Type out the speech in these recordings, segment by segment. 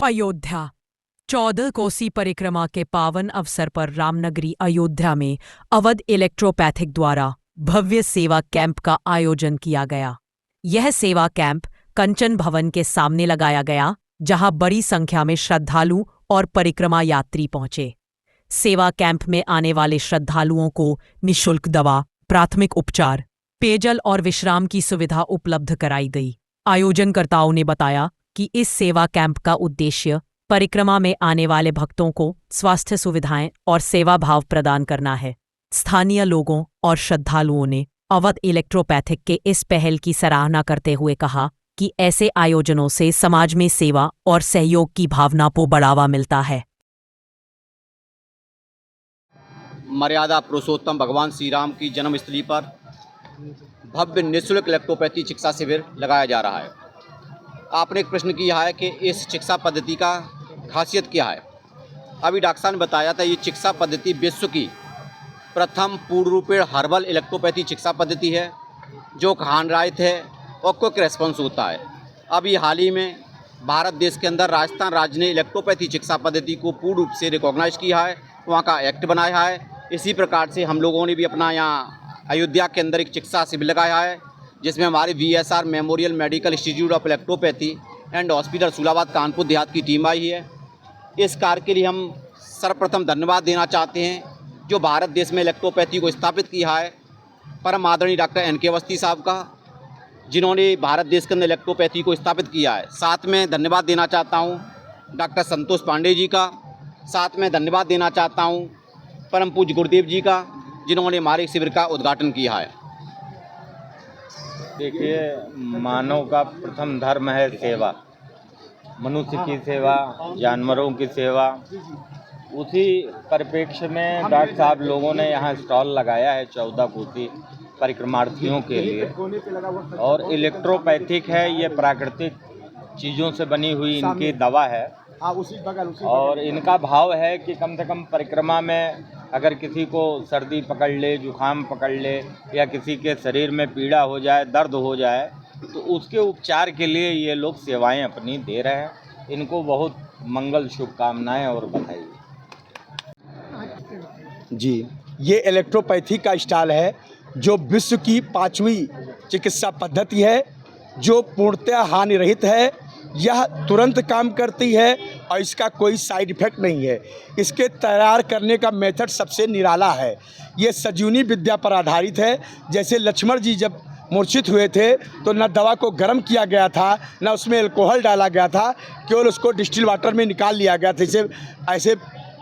अयोध्या 14 कोसी परिक्रमा के पावन अवसर पर रामनगरी अयोध्या में अवध इलेक्ट्रोपैथिक द्वारा भव्य सेवा कैंप का आयोजन किया गया। यह सेवा कैंप कंचन भवन के सामने लगाया गया, जहां बड़ी संख्या में श्रद्धालु और परिक्रमा यात्री पहुंचे। सेवा कैंप में आने वाले श्रद्धालुओं को निःशुल्क दवा, प्राथमिक उपचार, पेयजल और विश्राम की सुविधा उपलब्ध कराई गई। आयोजनकर्ताओं ने बताया कि इस सेवा कैंप का उद्देश्य परिक्रमा में आने वाले भक्तों को स्वास्थ्य सुविधाएं और सेवा भाव प्रदान करना है। स्थानीय लोगों और श्रद्धालुओं ने अवध इलेक्ट्रोपैथिक के इस पहल की सराहना करते हुए कहा कि ऐसे आयोजनों से समाज में सेवा और सहयोग की भावना को बढ़ावा मिलता है। मर्यादा पुरुषोत्तम भगवान श्री राम की जन्मस्थली पर भव्य निःशुल्क इलेक्ट्रोपैथी चिकित्सा शिविर लगाया जा रहा है। आपने एक प्रश्न किया है कि इस चिकित्सा पद्धति का खासियत क्या है। अभी डॉक्टर साहब ने बताया था, ये चिकित्सा पद्धति विश्व की प्रथम पूर्ण रूपेण हर्बल इलेक्ट्रोपैथी चिकित्सा पद्धति है, जो खानरायत है और क्विक रेस्पॉन्स होता है। अभी हाल ही में भारत देश के अंदर राजस्थान राज्य ने इलेक्ट्रोपैथी चिकित्सा पद्धति को पूर्ण रूप से रिकॉग्नाइज किया है, वहाँ का एक्ट बनाया है। इसी प्रकार से हम लोगों ने भी अपना यहाँ अयोध्या के अंदर एक चिकित्सा शिविर लगाया है, जिसमें हमारी VSR memorial medical institute of electropathy and hospital Sulabad Kanpur Dehat की टीम आई है। इस कार्य के लिए हम सर्वप्रथम धन्यवाद देना चाहते हैं जो भारत देश में इलेक्ट्रोपैथी को स्थापित किया है, परम आदरणीय डॉक्टर NK अवस्थी साहब का, जिन्होंने भारत देश के अंदर इलेक्ट्रोपैथी को स्थापित किया है। साथ में धन्यवाद देना चाहता हूँ डॉक्टर संतोष पांडे जी का। साथ में धन्यवाद देना चाहता हूँ परम पूज्य गुरुदेव जी का, जिन्होंने हमारे शिविर का उद्घाटन किया है। देखिए, मानव का प्रथम धर्म है सेवा, मनुष्य की सेवा, जानवरों की सेवा। उसी परिप्रेक्ष्य में डॉक्टर साहब लोगों ने यहाँ स्टॉल लगाया है 14 कोसी परिक्रमार्थियों के लिए। और इलेक्ट्रोपैथिक है, ये प्राकृतिक चीज़ों से बनी हुई इनकी दवा है। और इनका भाव है कि कम से कम परिक्रमा में अगर किसी को सर्दी पकड़ ले, जुखाम पकड़ ले, या किसी के शरीर में पीड़ा हो जाए, दर्द हो जाए, तो उसके उपचार के लिए ये लोग सेवाएं अपनी दे रहे हैं। इनको बहुत मंगल शुभकामनाएं और बधाई। जी, ये इलेक्ट्रोपैथी का स्टाइल है जो विश्व की 5वीं चिकित्सा पद्धति है, जो पूर्णतः हानि रहित है। यह तुरंत काम करती है और इसका कोई साइड इफ़ेक्ट नहीं है। इसके तैयार करने का मेथड सबसे निराला है। ये संजीवनी विद्या पर आधारित है। जैसे लक्ष्मण जी जब मूर्छित हुए थे तो न दवा को गर्म किया गया था, न उसमें अल्कोहल डाला गया था, केवल उसको डिस्टिल वाटर में निकाल लिया गया था। ऐसे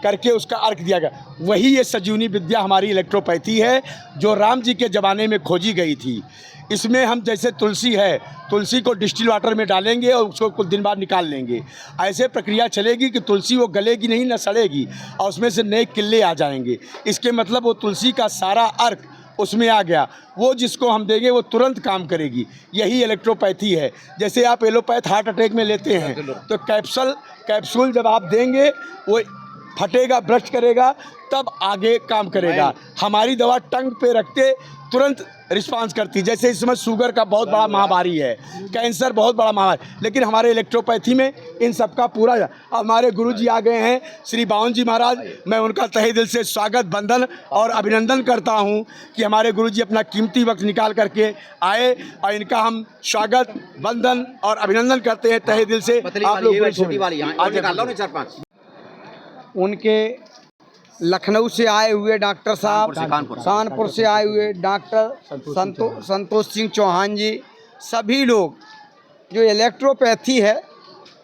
करके उसका अर्घ दिया गया। वही ये संजीवनी विद्या हमारी इलेक्ट्रोपैथी है, जो राम जी के ज़माने में खोजी गई थी। इसमें हम जैसे तुलसी है, तुलसी को डिस्टिल वाटर में डालेंगे और उसको कुछ दिन बाद निकाल लेंगे। ऐसे प्रक्रिया चलेगी कि तुलसी वो गलेगी नहीं, न सड़ेगी, और उसमें से नए किले आ जाएंगे। इसके मतलब वो तुलसी का सारा अर्क उसमें आ गया। वो जिसको हम देंगे वो तुरंत काम करेगी। यही इलेक्ट्रोपैथी है। जैसे आप एलोपैथ हार्ट अटैक में लेते हैं तो कैप्सूल जब आप देंगे वो फटेगा, ब्रस्ट करेगा, तब आगे काम करेगा। हमारी दवा टंग पे रखते तुरंत रिस्पांस करती। जैसे इस समय शुगर का बहुत बड़ा महामारी है, कैंसर बहुत बड़ा महामारी, लेकिन हमारे इलेक्ट्रोपैथी में इन सबका पूरा। हमारे गुरुजी आ गए हैं, श्री बावन जी महाराज। मैं उनका तहे दिल से स्वागत, वंदन और अभिनंदन करता हूं कि हमारे गुरुजी अपना कीमती वक्त निकाल करके आए, और इनका हम स्वागत, वंदन और अभिनंदन करते हैं तहे दिल से। आप लोग उनके लखनऊ से आए हुए डॉक्टर साहब, कानपुर से आए हुए डॉक्टर संतोष सिंह चौहान जी, सभी लोग, जो इलेक्ट्रोपैथी है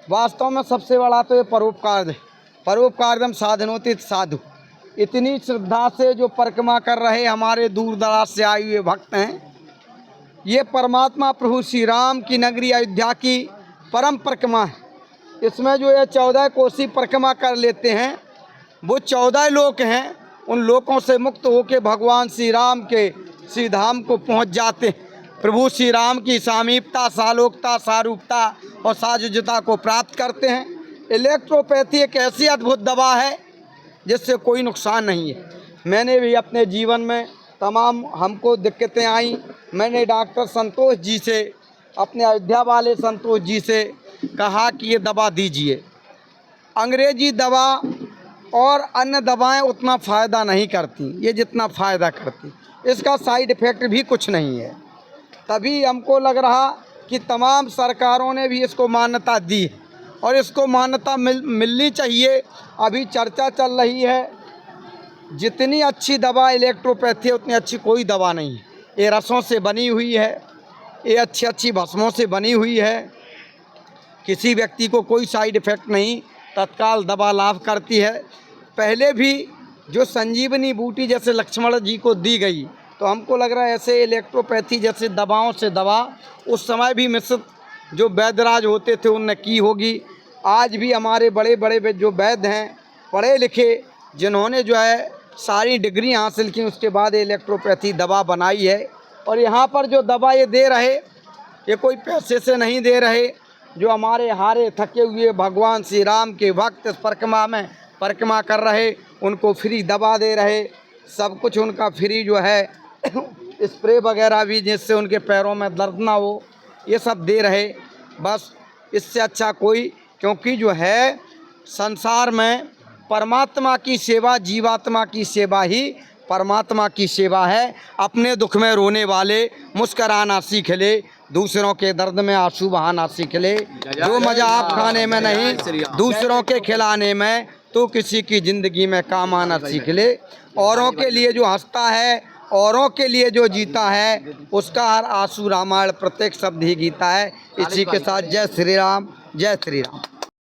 वास्तव में सबसे बड़ा तो ये परोपकार है। परोपकारदम साधनोति साधु। इतनी श्रद्धा से जो परिक्रमा कर रहे हमारे दूर दराज से आए हुए भक्त हैं, ये परमात्मा प्रभु श्री राम की नगरी अयोध्या की परम परिक्रमा है। इसमें जो ये 14 कोसी परिक्रमा कर लेते हैं, वो 14 लोक हैं। उन लोकों से मुक्त होकर भगवान श्री राम के श्री धाम को पहुंच जाते हैं। प्रभु श्री राम की सामीप्यता, सालोकता, सारूपता और साजुजता को प्राप्त करते हैं। इलेक्ट्रोपैथी एक ऐसी अद्भुत दवा है जिससे कोई नुकसान नहीं है। मैंने भी अपने जीवन में तमाम हमको दिक्कतें आई, मैंने डॉक्टर संतोष जी से, अपने अयोध्या वाले संतोष जी से कहा कि ये दवा दीजिए। अंग्रेजी दवा और अन्य दवाएं उतना फ़ायदा नहीं करती, ये जितना फ़ायदा करती। इसका साइड इफ़ेक्ट भी कुछ नहीं है। तभी हमको लग रहा कि तमाम सरकारों ने भी इसको मान्यता दी और इसको मान्यता मिलनी चाहिए। अभी चर्चा चल रही है, जितनी अच्छी दवा इलेक्ट्रोपैथी है उतनी अच्छी कोई दवा नहीं है। ये रसों से बनी हुई है, ये अच्छी अच्छी भस्मों से बनी हुई है, किसी व्यक्ति को कोई साइड इफ़ेक्ट नहीं, तत्काल दवा लाभ करती है। पहले भी जो संजीवनी बूटी जैसे लक्ष्मण जी को दी गई, तो हमको लग रहा है ऐसे इलेक्ट्रोपैथी जैसे दवाओं से दवा उस समय भी मिश्रित जो वैद्यराज होते थे उनने की होगी। आज भी हमारे बड़े बड़े जो वैद्य हैं, पढ़े लिखे, जिन्होंने जो है सारी डिग्री हासिल की, उसके बाद इलेक्ट्रोपैथी दवा बनाई है। और यहाँ पर जो दवा ये दे रहे, ये कोई पैसे से नहीं दे रहे। जो हमारे हारे थके हुए भगवान श्री राम के भक्त इस परिक्रमा कर रहे, उनको फ्री दवा दे रहे, सब कुछ उनका फ्री जो है स्प्रे वगैरह भी, जिससे उनके पैरों में दर्द ना हो, ये सब दे रहे। बस इससे अच्छा कोई, क्योंकि जो है संसार में परमात्मा की सेवा, जीवात्मा की सेवा ही परमात्मा की सेवा है। अपने दुख में रोने वाले मुस्कराना सीख ले, दूसरों के दर्द में आंसू बहाना सीख ले। जो मज़ा आप खाने में नहीं, दूसरों के खिलाने में, तो किसी की ज़िंदगी में काम आना सीख ले। औरों के लिए जो हंसता है, औरों के लिए जो जीता है, उसका हर आंसू रामायण प्रत्येक शब्द ही गीता है। इसी के साथ जय श्री राम, जय श्री राम।